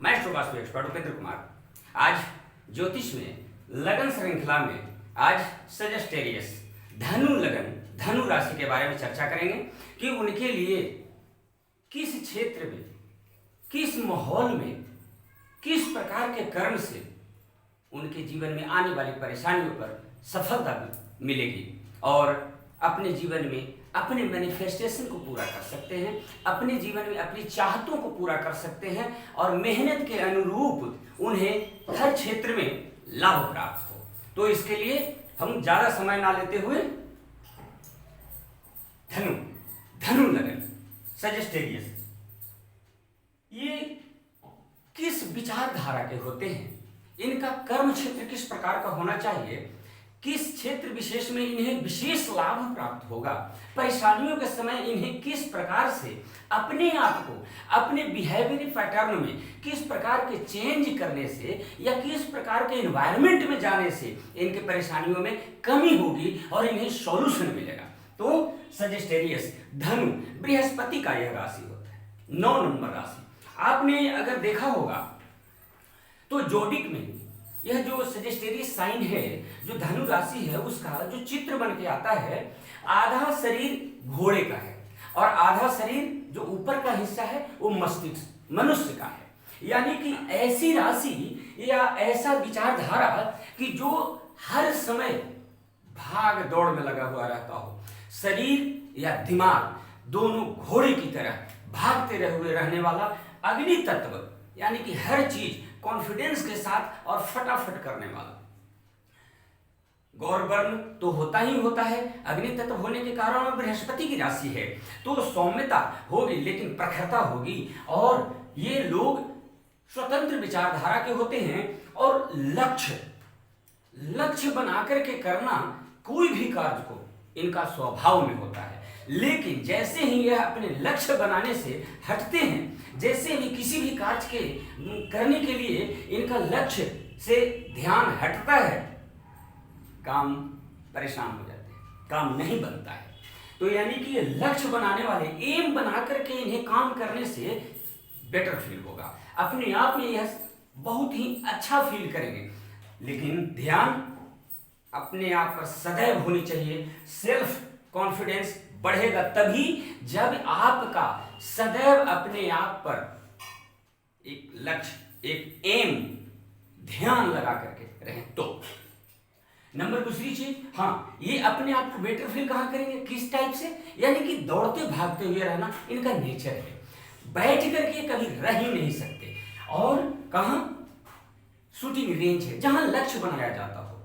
मैं astro expert Upendra Kumar. आज ज्योतिष में लगन श्रृंखला में आज सजेस्टेरियस धनु लगन धनु राशि के बारे में चर्चा करेंगे कि उनके लिए किस क्षेत्र में, किस माहौल में, किस प्रकार के कर्म से उनके जीवन में आने वाली परेशानियों पर सफलता मिलेगी और अपने जीवन में अपने मैनिफेस्टेशन को पूरा कर सकते हैं, अपने जीवन में अपनी चाहतों को पूरा कर सकते हैं और मेहनत के अनुरूप उन्हें हर क्षेत्र में लाभ प्राप्त हो। तो इसके लिए हम ज़्यादा समय ना लेते हुए धनु लगन सजेस्टेरियस ये किस विचारधारा के होते हैं, इनका कर्म क्षेत्र किस प्रकार का होना चाहिए, किस क्षेत्र विशेष में इन्हें विशेष लाभ प्राप्त होगा, परेशानियों के समय इन्हें किस प्रकार से अपने आप को अपने बिहेवियर पैटर्न में किस प्रकार के चेंज करने से या किस प्रकार के एनवायरनमेंट में जाने से इनके परेशानियों में कमी होगी और इन्हें सॉल्यूशन मिलेगा। तो सजेस्टेरियस धनु बृहस्पति का यह राशि होता है, 9 नंबर राशि। आपने अगर देखा होगा तो जोडिक में यह जो सजेस्टेरियस साइन है, जो धनु राशि है, उसका जो चित्र बन के आता है, आधा शरीर घोड़े का है और आधा शरीर जो ऊपर का हिस्सा है वो मस्तिष्क मनुष्य का है। यानी कि ऐसी राशि या ऐसा विचारधारा कि जो हर समय भाग दौड़ में लगा हुआ रहता हो, शरीर या दिमाग दोनों घोड़े की तरह भागते हुए रहने वाला अग्नि तत्व, यानी कि हर चीज कॉन्फिडेंस के साथ और फटाफट करने वाला। गौरवर्ण तो होता ही होता है, अग्नि तत्व होने के कारण बृहस्पति की राशि है तो सौम्यता होगी लेकिन प्रखरता होगी और ये लोग स्वतंत्र विचारधारा के होते हैं और लक्ष्य बनाकर के करना कोई भी कार्य को इनका स्वभाव में होता है। लेकिन जैसे ही यह अपने लक्ष्य बनाने से हटते हैं, जैसे ही किसी भी कार्य के करने के लिए इनका लक्ष्य से ध्यान हटता है, काम परेशान हो जाते हैं, काम नहीं बनता है। तो यानी कि ये लक्ष्य बनाने वाले, एम बना करके इन्हें काम करने से बेटर फील होगा, अपने आप में यह बहुत ही अच्छा फील करेंगे। लेकिन ध्यान अपने आप पर सदैव होनी चाहिए। सेल्फ कॉन्फिडेंस बढ़ेगा तभी जब आपका सदैव अपने आप पर एक लक्ष्य, एक एम, ध्यान लगा करके रहें। तो नंबर दूसरी चीज, हाँ, ये अपने आप को बेटर फील कहाँ करेंगे, किस टाइप से, यानी कि दौड़ते भागते हुए रहना इनका नेचर है। बैठ करके कभी रह ही नहीं सकते। और कहाँ, शूटिंग रेंज है जहां लक्ष्य बनाया जाता हो,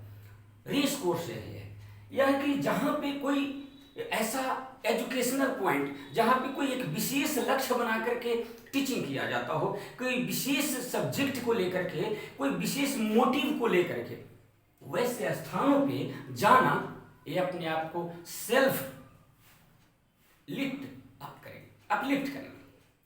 रेस कोर्स है, या कि जहां पे कोई ऐसा एजुकेशनल पॉइंट जहां पे कोई एक विशेष लक्ष्य बना करके टीचिंग किया जाता हो, कोई विशेष सब्जेक्ट को लेकर के, कोई विशेष मोटिव को लेकर के, वैसे स्थानों पे जाना ये अपने आप को सेल्फ अपलिफ्ट करेंगे,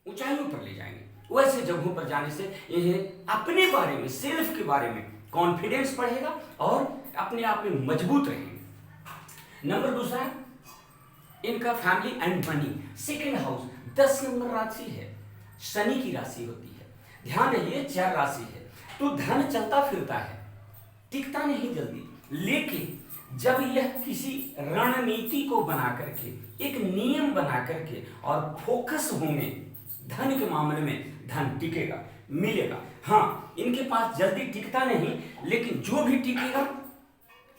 ऊंचाइयों पर ले जाएंगे। वैसे जगहों पर जाने से इन्हें अपने बारे में, सेल्फ के बारे में कॉन्फिडेंस बढ़ेगा और अपने आप में मजबूत रहेंगे। नंबर दूसरा, इनका family and money, second house 10 number राशि है, शनि की राशि होती है। ध्यान रखिए 4 राशि है तो धन चलता फिरता है, टिकता नहीं जल्दी। लेकिन जब यह किसी रणनीति को बना करके, एक नियम बना करके और फोकस होंगे, धन के मामले में धन टिकेगा, मिलेगा। हाँ, इनके पास जल्दी टिकता नहीं, लेकिन जो भी टिकेगा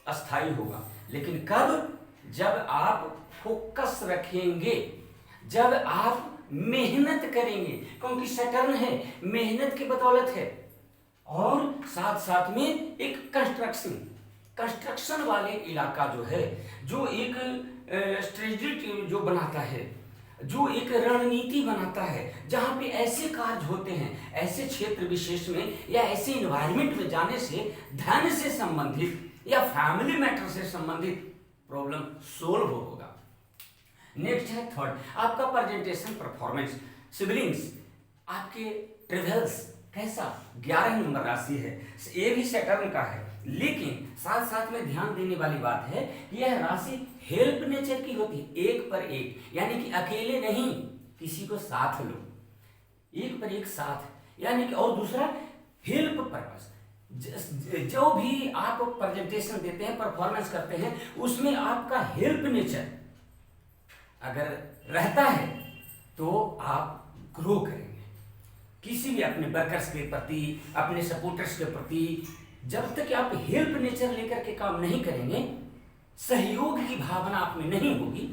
अस्थायी होगा। लेकिन कब, जब आप फोकस रखेंगे, जब आप मेहनत करेंगे, क्योंकि सैटर्न है, मेहनत की बदौलत है। और साथ साथ में एक कंस्ट्रक्शन वाले इलाका जो है, जो एक स्ट्रेटेजी जो बनाता है, जो एक रणनीति बनाता है, जहां पे ऐसे कार्य होते हैं, ऐसे क्षेत्र विशेष में या ऐसे इन्वायरमेंट में जाने से धन से संबंधित या फैमिली मैटर से संबंधित प्रॉब्लम सोल्व होगा। नेक्स्ट है थर्ड, आपका प्रेजेंटेशन परफॉर्मेंस, सिबलिंग्स, आपके ट्रेवल्स कैसा, 11 नंबर राशि है, ये भी सैटर्न का है। लेकिन साथ साथ में ध्यान देने वाली बात है कि यह राशि हेल्प नेचर की होती है, एक पर एक, यानी कि अकेले नहीं, किसी को साथ लो, एक पर एक साथ, यानी कि और दूसरा हेल्प पर्पस, जो भी आप प्रेजेंटेशन देते हैं, परफॉर्मेंस करते हैं, उसमें आपका हेल्प नेचर अगर रहता है तो आप ग्रो करेंगे। किसी भी अपने वर्कर्स के प्रति, अपने सपोर्टर्स के प्रति जब तक आप हेल्प नेचर लेकर के काम नहीं करेंगे, सहयोग की भावना आप में नहीं होगी,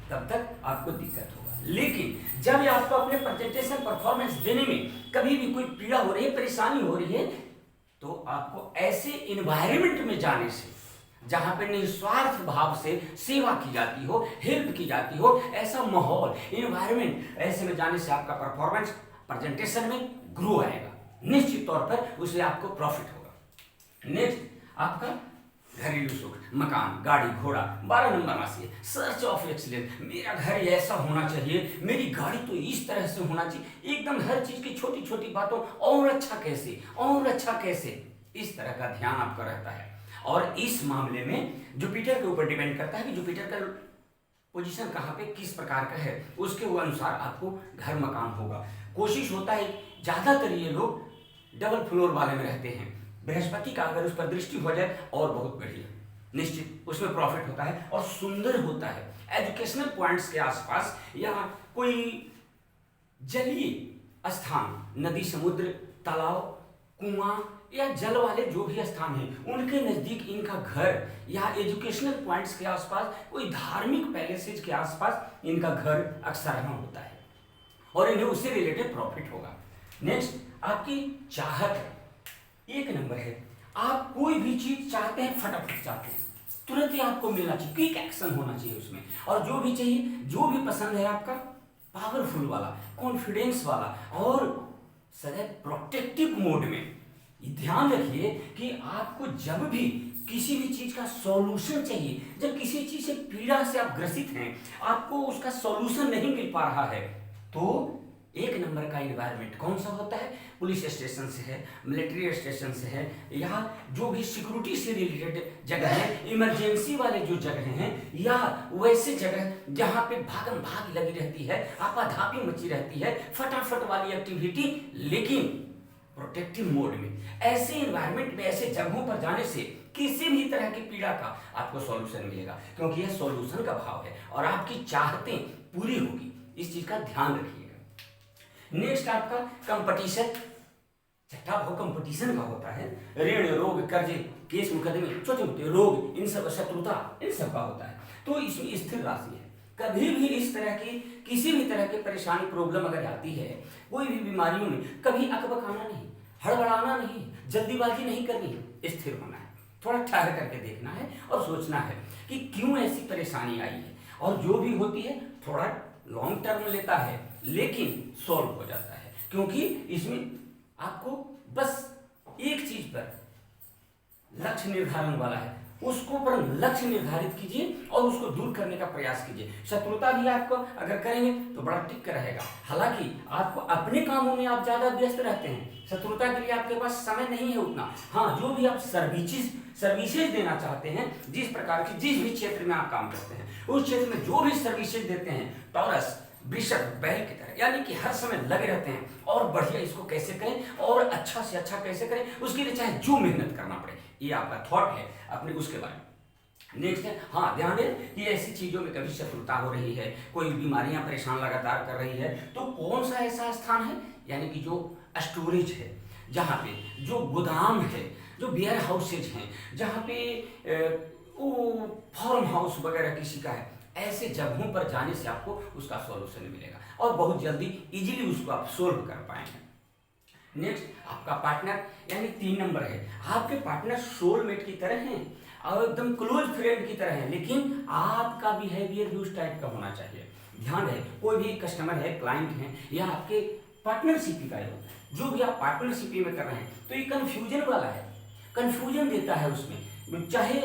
तब तक आपको दिक्कत होगा। लेकिन जब आपको अपने प्रेजेंटेशन परफॉर्मेंस देने में कभी भी कोई पीड़ा हो रही है, परेशानी हो रही है, तो आपको ऐसे इन्वायरमेंट में जाने से जहां पे निस्वार्थ भाव से सेवा की जाती हो, हेल्प की जाती हो, ऐसा माहौल, इन्वायरमेंट, ऐसे में जाने से आपका परफॉर्मेंस प्रेजेंटेशन में ग्रो आएगा, निश्चित तौर पर उससे आपको प्रॉफिट होगा। नेक्स्ट आपका घरेलू सुख, मकान, गाड़ी, घोड़ा, 12 नंबर राशि है, सर्च ऑफ एक्सीलेंस। मेरा घर ऐसा होना चाहिए, मेरी गाड़ी तो इस तरह से होना चाहिए, एकदम हर चीज की छोटी छोटी बातों और अच्छा कैसे, और अच्छा कैसे, इस तरह का ध्यान आपका रहता है। और इस मामले में जुपिटर के ऊपर डिपेंड करता है कि जुपिटर का पोजीशन कहाँ पे किस प्रकार का है, उसके वो अनुसार आपको घर मकान होगा। कोशिश होता है, ज्यादातर ये लोग डबल फ्लोर वाले में रहते हैं, बृहस्पति का अगर उस पर दृष्टि हो जाए और बहुत बढ़िया, निश्चित उसमें प्रॉफिट होता है और सुंदर होता है। एजुकेशनल पॉइंट्स के आसपास या कोई जलीय स्थान, नदी, समुद्र, तालाब, कुआं या जल वाले जो भी स्थान हैं, उनके नजदीक इनका घर, या एजुकेशनल पॉइंट्स के आसपास, कोई धार्मिक पैलेसेज के आसपास इनका घर अक्सर यहाँ होता है और इन्हें उससे रिलेटेड प्रॉफिट होगा। नेक्स्ट आपकी चाहत 1 नंबर है। आप कोई भी चीज चाहते हैं, फटाफट चाहते हैं, तुरंत ही आपको मिलना चाहिए, क्विक एक्शन होना चाहिए उसमें। और जो भी चाहिए, जो भी पसंद है आपका, पावरफुल वाला, कॉन्फिडेंस वाला और सदैव प्रोटेक्टिव मोड में। ध्यान रखिए कि आपको जब भी किसी भी चीज का सॉल्यूशन चाहिए, जब किसी चीज से पीड़ा से आप ग्रसित हैं, आपको उसका सॉल्यूशन नहीं मिल पा रहा है, तो 1 नंबर का इन्वायरमेंट कौन सा होता है? पुलिस स्टेशन से है, मिलिट्री स्टेशन से है, या जो भी सिक्योरिटी से रिलेटेड जगह है, इमरजेंसी वाले जो जगह हैं, या वैसे जगह जहां पे भागम भाग लगी रहती है, आपाधापी मची रहती है, फटाफट वाली एक्टिविटी, लेकिन प्रोटेक्टिव मोड में। ऐसे इन्वायरमेंट में, ऐसे जगहों पर जाने से किसी भी तरह की पीड़ा का आपको सॉल्यूशन मिलेगा, क्योंकि यह सॉल्यूशन का भाव है और आपकी चाहतें पूरी होगी। इस चीज का ध्यान रखिएगा। नेक्स्ट आपका कंपटीशन, छठा भाव कंपटीशन का होता है। ऋण, रोग, कर्जे, केस मुकदमे, छोटे मोटे रोग, इन सब, शत्रुता, इन सब का होता है। तो इसमें स्थिर राशि है। कभी भी इस तरह की किसी भी तरह की परेशानी, प्रॉब्लम अगर आती है, कोई भी बीमारियों में, कभी अकबकाना नहीं, हड़बड़ाना नहीं, जल्दीबाजी नहीं करनी, स्थिर होना है, थोड़ा ठहर करके देखना है और सोचना है कि क्यों ऐसी परेशानी आई है। और जो भी होती है थोड़ा लॉन्ग टर्म लेता है, लेकिन सॉल्व हो जाता है, क्योंकि इसमें आपको बस एक चीज पर लक्ष्य निर्धारण वाला है, उसको पर लक्ष्य निर्धारित कीजिए और उसको दूर करने का प्रयास कीजिए। शत्रुता भी आपको अगर करेंगे तो बड़ा टिक रहेगा। हालांकि आपको अपने कामों में आप ज्यादा व्यस्त रहते हैं, शत्रुता के लिए आपके पास समय नहीं है उतना। हाँ, जो भी आप सर्विसेज देना चाहते हैं, जिस प्रकार की, जिस भी क्षेत्र में आप काम करते हैं, उस क्षेत्र में जो भी सर्विसेज देते हैं, टॉरस, वृषभ, बैल की तरह, यानी कि हर समय लगे रहते हैं और बढ़िया इसको कैसे करें और अच्छा से अच्छा कैसे करें, उसके लिए चाहे जो मेहनत करना पड़े, ये आपका थॉट है अपने उसके बारे में। नेक्स्ट है, हाँ ध्यान दें कि ऐसी चीजों में कभी शत्रुता हो रही है, कोई बीमारियां परेशान लगातार कर रही है, तो कौन सा ऐसा स्थान है, यानी कि जो स्टोरेज है, जहाँ पे जो गोदाम है, जो वेयर हाउसेज हैं, जहाँ पे वो फार्म हाउस वगैरह किसी का है, ऐसे जगहों पर जाने से आपको उसका सॉल्यूशन मिलेगा और बहुत जल्दी इजीली उसको आप सोल्व कर पाएंगे। नेक्स्ट आपका पार्टनर, यानी 3 नंबर है। आपके पार्टनर सोलमेट की तरह हैं और एकदम क्लोज फ्रेंड की तरह है, लेकिन आपका बिहेवियर भी उस टाइप का होना चाहिए। ध्यान रहे, कोई भी कस्टमर है, क्लाइंट है, या आपके पार्टनरशिप का है, जो भी आप पार्टनरशिप में कर रहे हैं, तो ये कंफ्यूजन वाला है, कंफ्यूजन देता है उसमें, चाहे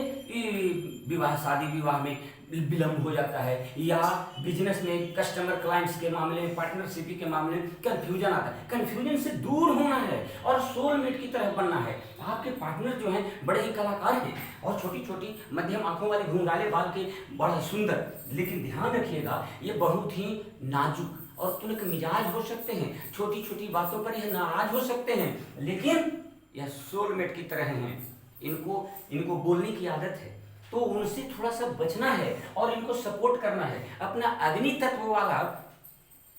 विवाह, शादी विवाह में विलंब हो जाता है, या बिजनेस में कस्टमर क्लाइंट्स के मामले में, पार्टनरशिप के मामले में कंफ्यूजन आता है। कंफ्यूजन से दूर होना है और सोलमेट की तरह बनना है। आपके पार्टनर जो हैं बड़े ही कलाकार हैं और छोटी छोटी मध्यम आंखों वाले घुंघराले बाल के, बड़ा सुंदर, लेकिन ध्यान रखिएगा ये बहुत ही नाजुक और तुनक मिजाज हो सकते हैं, छोटी छोटी बातों पर यह नाराज हो सकते हैं, लेकिन यह सोलमेट की तरह हैं। इनको बोलने की आदत है, तो उनसे थोड़ा सा बचना है और इनको सपोर्ट करना है। अपना अग्नि तत्व वाला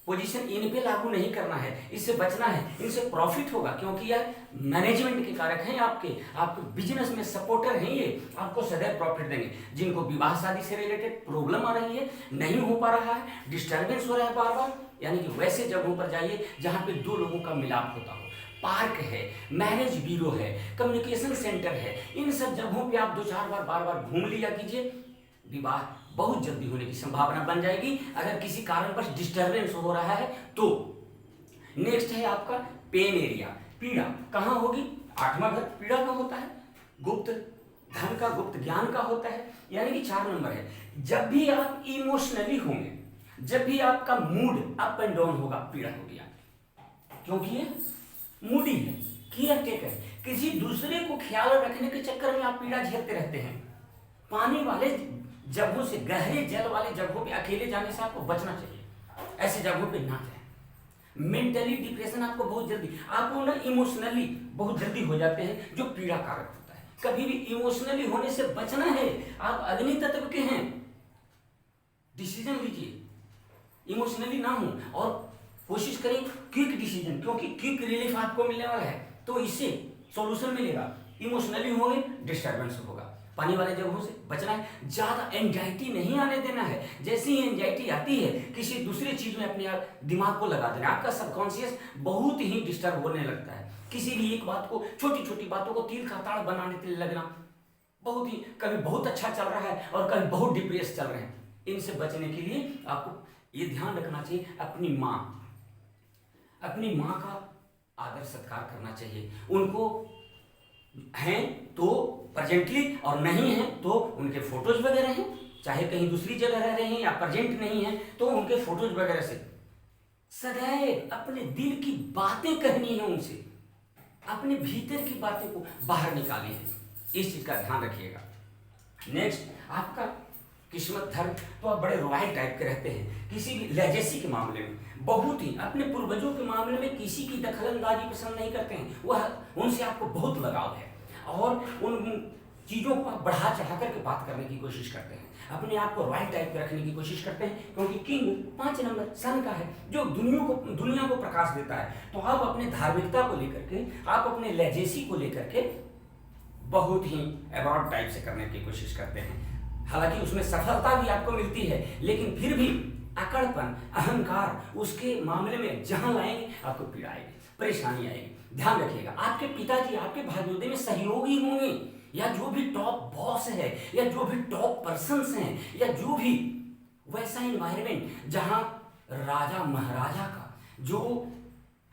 पोजीशन इन पे लागू नहीं करना है, इससे बचना है। इनसे प्रॉफिट होगा क्योंकि यह मैनेजमेंट के कारक हैं, आपके बिजनेस में सपोर्टर हैं, ये आपको सदैव प्रॉफिट देंगे। जिनको विवाह शादी से रिलेटेड प्रॉब्लम आ रही है, नहीं हो पा रहा है, डिस्टर्बेंस हो रहा है बार बार, यानी कि वैसे जगहों पर जाइए जहाँ पे दो लोगों का मिलाप होता हो। पार्क है, मैरिज ब्यूरो है, कम्युनिकेशन सेंटर है, इन सब जगहों पे आप 2-4 बार बार बार घूम लिया कीजिए। विवाह बहुत जल्दी होने की संभावना बन जाएगी अगर किसी कारणवश डिस्टर्बेंस हो रहा है तो। नेक्स्ट है आपका पेन एरिया, पीड़ा कहाँ होगी? 8वां घर पीड़ा का होता है, गुप्त धन का, गुप्त ज्ञान का होता है, यानी कि 4 नंबर है। जब भी आप इमोशनली होंगे, जब भी आपका मूड अप एंड डाउन होगा, पीड़ा होगी, क्योंकि ये मूडी है, केयर टेकर है। किसी दूसरे को ख्याल रखने के चक्कर में आप पीड़ा झेलते रहते हैं। पानी वाले जगहों से, गहरे जल वाले जगहों पे अकेले जाने से आपको बचना चाहिए, ऐसे जगहों पे ना जाए। मेंटली डिप्रेशन आपको बहुत जल्दी, आपको ना इमोशनली बहुत जल्दी हो जाते हैं, जो पीड़ा कारक होता है। कभी भी इमोशनली होने से बचना है। आप अग्नि तत्व के हैं, डिसीजन लीजिए, इमोशनली ना हो और कोशिश करें क्विक डिसीजन, क्योंकि क्विक रिलीफ आपको मिलने वाला है, तो इससे सॉल्यूशन मिलेगा। इमोशनली होंगे, डिस्टर्बेंस होगा। पानी वाले जगहों से बचना है। ज्यादा एंजाइटी नहीं आने देना है। जैसे ही एंजाइटी आती है, किसी दूसरी चीज में अपने आप दिमाग को लगा देना, आपका सबकॉन्शियस बहुत ही डिस्टर्ब होने लगता है। किसी भी एक बात को, छोटी छोटी बातों को तीर का ताड़ बनाने के लिए लगना, बहुत ही, कभी बहुत अच्छा चल रहा है और कभी बहुत डिप्रेस चल रहे हैं। इनसे बचने के लिए आपको ये ध्यान रखना चाहिए, अपनी माँ का आदर सत्कार करना चाहिए। उनको हैं तो प्रेजेंटली, और नहीं हैं तो उनके फोटोज वगैरह हैं, चाहे कहीं दूसरी जगह रह रहे हैं या प्रेजेंट नहीं हैं तो उनके फोटोज वगैरह से सदैव अपने दिल की बातें कहनी है उनसे, अपने भीतर की बातें को बाहर निकालें हैं। इस चीज का ध्यान रखिएगा। नेक्स्ट आपका किस्मत धर्म, तो आप बड़े रॉयल टाइप के रहते हैं। किसी भी लेजेसी के मामले में बहुत ही, अपने पूर्वजों के मामले में किसी की दखलंदाजी पसंद नहीं करते हैं। वह उनसे आपको बहुत लगाव है और उन चीज़ों को आप बढ़ा चढ़ा करके बात करने की कोशिश करते हैं, अपने आप को रॉयल टाइप के रखने की कोशिश करते हैं, क्योंकि किंग 5 नंबर सन का है, जो दुनिया को प्रकाश देता है। तो आप अपने धार्मिकता को लेकर के, आप अपने लेजेसी को लेकर के बहुत ही अवार्ड टाइप से करने की कोशिश करते हैं। हालांकि उसमें सफलता भी आपको मिलती है, लेकिन फिर भी अकड़पन, अहंकार उसके मामले में जहां लाएंगे आपको पीड़ा आएगी, परेशानी आएगी। ध्यान रखिएगा, आपके पिताजी आपके भाग्योदय में सहयोगी होंगे, या जो भी टॉप बॉस है, या जो भी टॉप पर्सन्स हैं, या जो भी वैसा इन्वायरमेंट जहां राजा महाराजा का, जो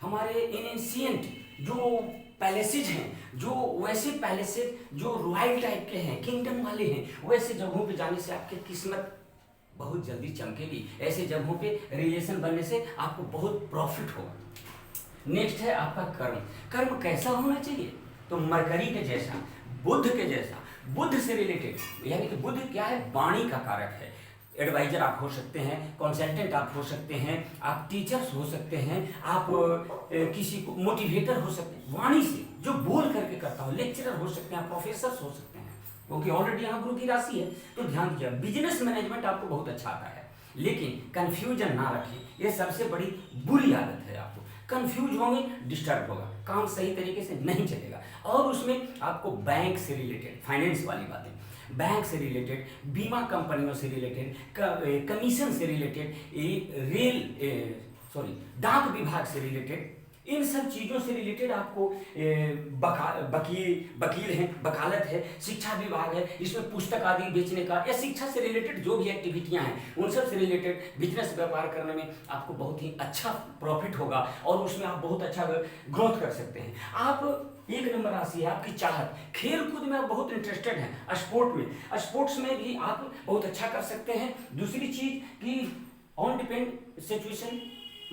हमारे एंशिएंट जो पैलेसेज हैं, जो वैसे पैलेसेज जो रॉयल टाइप के हैं, किंगडम वाले हैं, वैसे जगहों पे जाने से आपकी किस्मत बहुत जल्दी चमकेगी। ऐसे जगहों पे रिलेशन बनने से आपको बहुत प्रॉफिट होगा। नेक्स्ट है आपका कर्म। कर्म कैसा होना चाहिए? तो मरकरी के जैसा, बुध के जैसा, बुध से रिलेटेड, यानी कि बुध क्या है? वाणी का कारक है। एडवाइजर आप हो सकते हैं, कंसल्टेंट आप हो सकते हैं, आप टीचर्स हो सकते हैं, आप किसी को मोटिवेटर हो सकते हैं, वाणी से जो बोल करके करता हो, लेक्चरर हो सकते हैं, प्रोफेसर हो सकते हैं, क्योंकि ऑलरेडी यहाँ गुरु की राशि है। तो ध्यान दीजिए, बिजनेस मैनेजमेंट आपको बहुत अच्छा आता है, लेकिन कंफ्यूजन ना रखें, ये सबसे बड़ी बुरी आदत है। आपको कंफ्यूज होंगे, डिस्टर्ब होगा, काम सही तरीके से नहीं चलेगा। और उसमें आपको बैंक से रिलेटेड, फाइनेंस वाली बातें, बैंक से रिलेटेड, बीमा कंपनियों से रिलेटेड, कमीशन से रिलेटेड, डाक विभाग से रिलेटेड, इन सब चीज़ों से रिलेटेड आपको वकील हैं, वकालत है, शिक्षा विभाग है, इसमें पुस्तक आदि बेचने का, या शिक्षा से रिलेटेड जो भी एक्टिविटियां हैं उन सब से रिलेटेड बिजनेस व्यापार करने में आपको बहुत ही अच्छा प्रॉफिट होगा और उसमें आप बहुत अच्छा ग्रोथ कर सकते हैं। आप 1 नंबर राशि है आपकी चाहत, खेल कूद में आप बहुत इंटरेस्टेड हैं, स्पोर्ट्स में भी आप बहुत अच्छा कर सकते हैं। दूसरी चीज कि ऑन डिपेंड सिचुएशन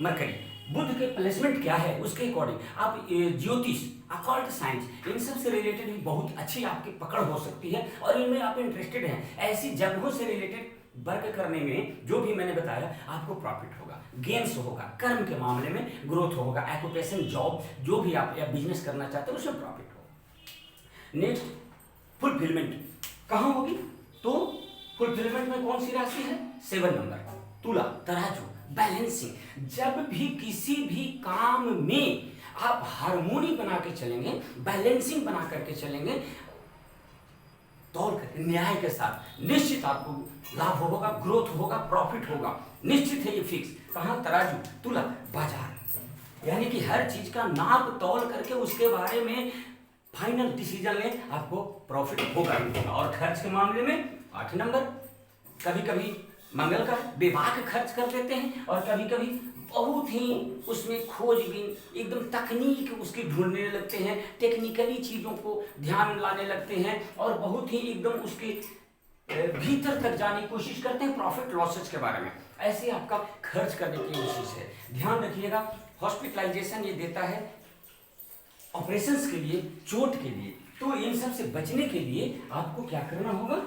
मरकरी, बुध के प्लेसमेंट क्या है उसके अकॉर्डिंग आप ज्योतिष, अकॉल्ट साइंस, इन सब से रिलेटेड भी बहुत अच्छी आपकी पकड़ हो सकती है और इनमें आप इंटरेस्टेड हैं। ऐसी जगहों से रिलेटेड वर्क करने में जो भी मैंने बताया आपको प्रॉफिट होगा। गेन्स होगा, कर्म के मामले में ग्रोथ होगा, ऑक्यूपेशन जॉब जो भी आप या बिजनेस करना चाहते हो उसमें प्रॉफिट होगा। नेक्स्ट फुलफिलमेंट कहाँ होगी, तो फुलफिलमेंट में कौन सी राशि है, 7 नंबर तुला, तराजू, बैलेंसिंग। जब भी किसी भी काम में आप हार्मोनी बना के चलेंगे, बैलेंसिंग बना करके चलेंगे, तौल करके न्याय के साथ, निश्चित आपको लाभ होगा, ग्रोथ होगा, प्रॉफिट होगा, निश्चित है ये फिक्स। कहाँ, तराजू, तुला, बाजार, यानी कि हर चीज का नाप तौल करके उसके बारे में फाइनल डिसीजन लें, आपको प्रॉफिट होगा ही होगा। और खर्च के मामले में 8 नंबर, कभी कभी मंगल का बेबाक खर्च कर देते हैं और कभी कभी बहुत ही उसमें खोजबीन एकदम तकनीक उसकी ढूंढने लगते हैं, टेक्निकली चीज़ों को ध्यान में लाने लगते हैं और बहुत ही एकदम उसके भीतर तक जाने की कोशिश करते हैं प्रॉफिट लॉसेस के बारे में। ऐसे आपका खर्च करने की कोशिश है। ध्यान रखिएगा, हॉस्पिटलाइजेशन ये देता है ऑपरेशंस के लिए, चोट के लिए, तो इन सब से बचने के लिए आपको क्या करना होगा,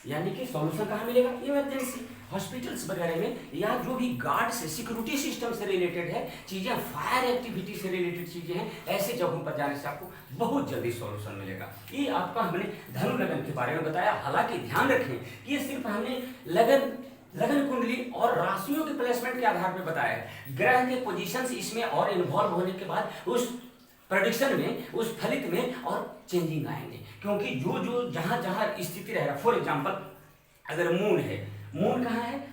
यानी कि सॉल्यूशन कहाँ मिलेगा, इमरजेंसी हॉस्पिटल्स वगैरह में, या जो भी गार्ड से सिक्योरिटी सिस्टम से रिलेटेड है चीज़ें, फायर एक्टिविटी से रिलेटेड चीज़ें हैं, ऐसे जगहों पर जाने से आपको बहुत जल्दी सॉल्यूशन मिलेगा। ये आपका हमने धनु लगन के बारे में बताया। हालांकि ध्यान रखें ये सिर्फ हमने लगन कुंडली और राशियों के प्लेसमेंट के आधार पर बताया है। ग्रह के पोजिशंस इसमें और इन्वॉल्व होने के बाद उस प्रेडिक्शन में, उस फलित में और चेंजिंग आएंगे, क्योंकि जो जो जहाँ जहाँ स्थिति रहेगा। फॉर एग्जाम्पल अगर मून है, मून कहाँ है,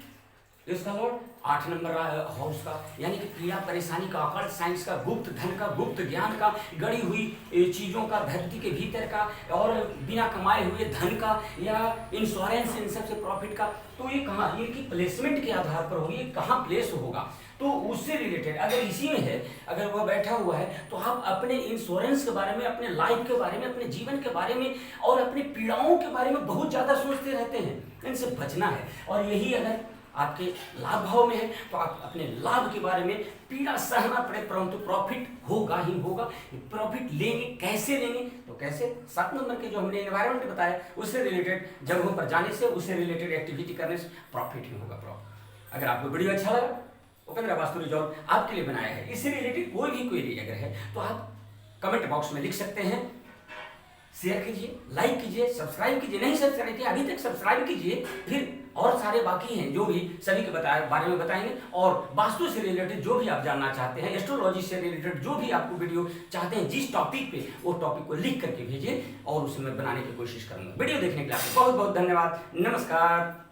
इसका लॉर्ड 8 नंबर हाउस का, यानी कि पीड़ा परेशानी का, अकल्ट साइंस का, गुप्त धन का, गुप्त ज्ञान का, गड़ी हुई चीज़ों का, धरती के भीतर का, और बिना कमाए हुए धन का, या इंश्योरेंस, इन सब से प्रॉफिट का। तो ये कहाँ, ये कि प्लेसमेंट के आधार पर होगी, कहाँ प्लेस होगा, तो उससे रिलेटेड अगर इसी में है, अगर वह बैठा हुआ है, तो आप अपने इंश्योरेंस के बारे में, अपने लाइफ के बारे में, अपने जीवन के बारे में और अपनी पीड़ाओं के बारे में बहुत ज़्यादा सोचते रहते हैं। इनसे बचना है। और यही अगर आपके लाभ भाव में है तो आप अपने लाभ के बारे में पीड़ा सहना पड़े, परंतु प्रॉफिट होगा ही होगा। प्रॉफिट लेंगे, कैसे लेंगे, तो कैसे 7 नंबर के जो हमने एनवायरनमेंट बताया उससे रिलेटेड जगहों पर जाने से, उससे रिलेटेड एक्टिविटी करने से प्रॉफिट ही होगा। अगर आपको वीडियो अच्छा लगा, उपेंद्र वास्तु रिजॉल्व आपके लिए बनाया है। इससे रिलेटेड कोई भी क्वेरी अगर है तो आप कमेंट बॉक्स में लिख सकते हैं। शेयर कीजिए, लाइक कीजिए, सब्सक्राइब कीजिए, नहीं सब्सक्राइब किया अभी तक सब्सक्राइब कीजिए। फिर और सारे बाकी हैं जो भी सभी के बारे में बताएंगे, और वास्तु से रिलेटेड जो भी आप जानना चाहते हैं, एस्ट्रोलॉजी से रिलेटेड जो भी आपको वीडियो चाहते हैं, जिस टॉपिक पे, वो टॉपिक को लिख करके भेजिए और उसे मैं बनाने की कोशिश करूंगा। वीडियो देखने के लिए आपको बहुत बहुत धन्यवाद। नमस्कार।